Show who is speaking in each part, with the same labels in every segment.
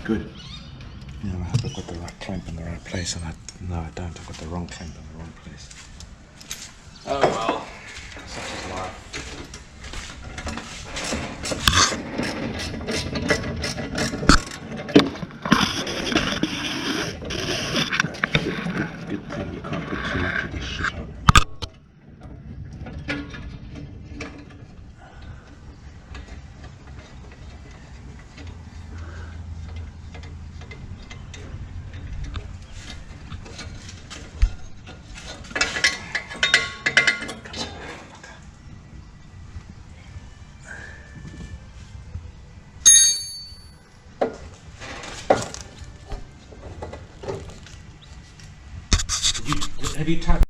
Speaker 1: good. Yeah, I hope I've got the right clamp in the right place, and no, I don't. I've got the wrong clamp in the wrong place. Oh well, such is life. Good thing you can't put too much of this shit on. Have you touched?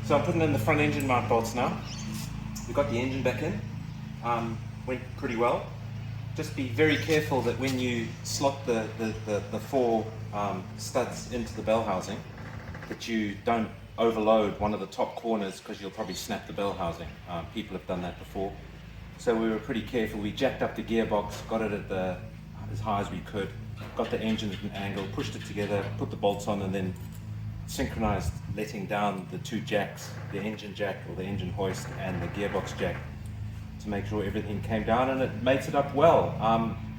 Speaker 1: So I'm putting in the front engine mount bolts now. We've got the engine back in. Went pretty well. Just be very careful that when you slot the four studs into the bell housing, that you don't overload one of the top corners, because you'll probably snap the bell housing. People have done that before. So we were pretty careful. We jacked up the gearbox, got it at as high as we could, got the engine at an angle, pushed it together, put the bolts on, and then synchronized letting down the two jacks, the engine jack or the engine hoist and the gearbox jack, to make sure everything came down, and it mates it up well.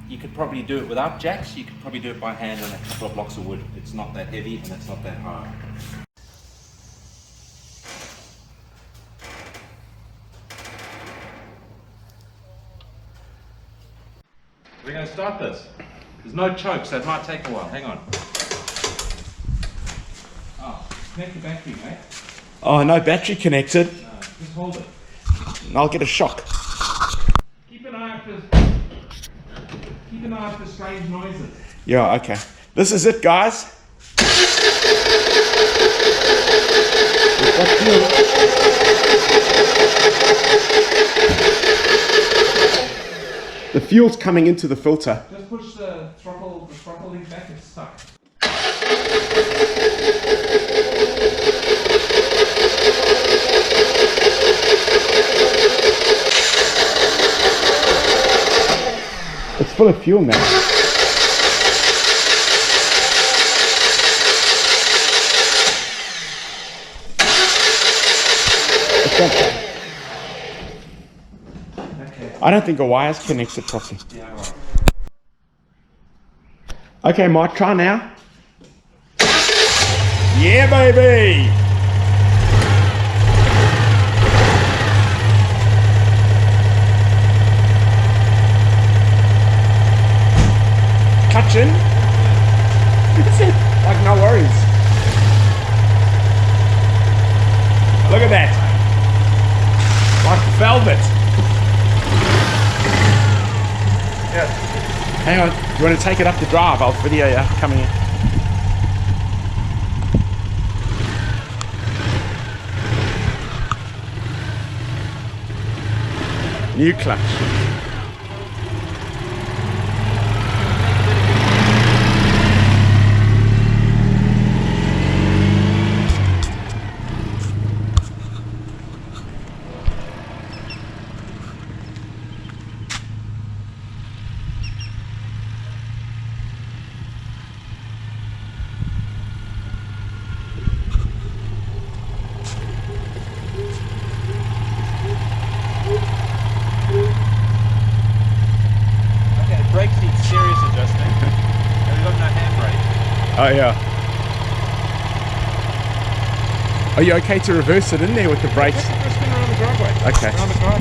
Speaker 1: You could probably do it without jacks. You could probably do it by hand on a couple of blocks of wood. It's not that heavy and it's not that hard. We're going to start this. There's no choke, so it might take a while. Hang on. Oh, connect the battery, mate. Oh, no battery connected. No, just hold it. And I'll get a shock. Keep an eye out for strange noises. Yeah, okay. This is it, guys. The fuel's coming into the filter. Just push the throttle link back, it's stuck. It's full of fuel now. I don't think a wire's connected properly. Yeah, right. Okay, Mike, try now. Yeah, baby! Touching. That's it. Like, no worries. Look at that. Like velvet. Yeah. Hang on, you want to take it up the drive? I'll video you coming in. New clutch. Oh yeah. Are you okay to reverse it in there with the brakes?
Speaker 2: Just spin around the driveway.
Speaker 1: Okay.
Speaker 2: Around the car.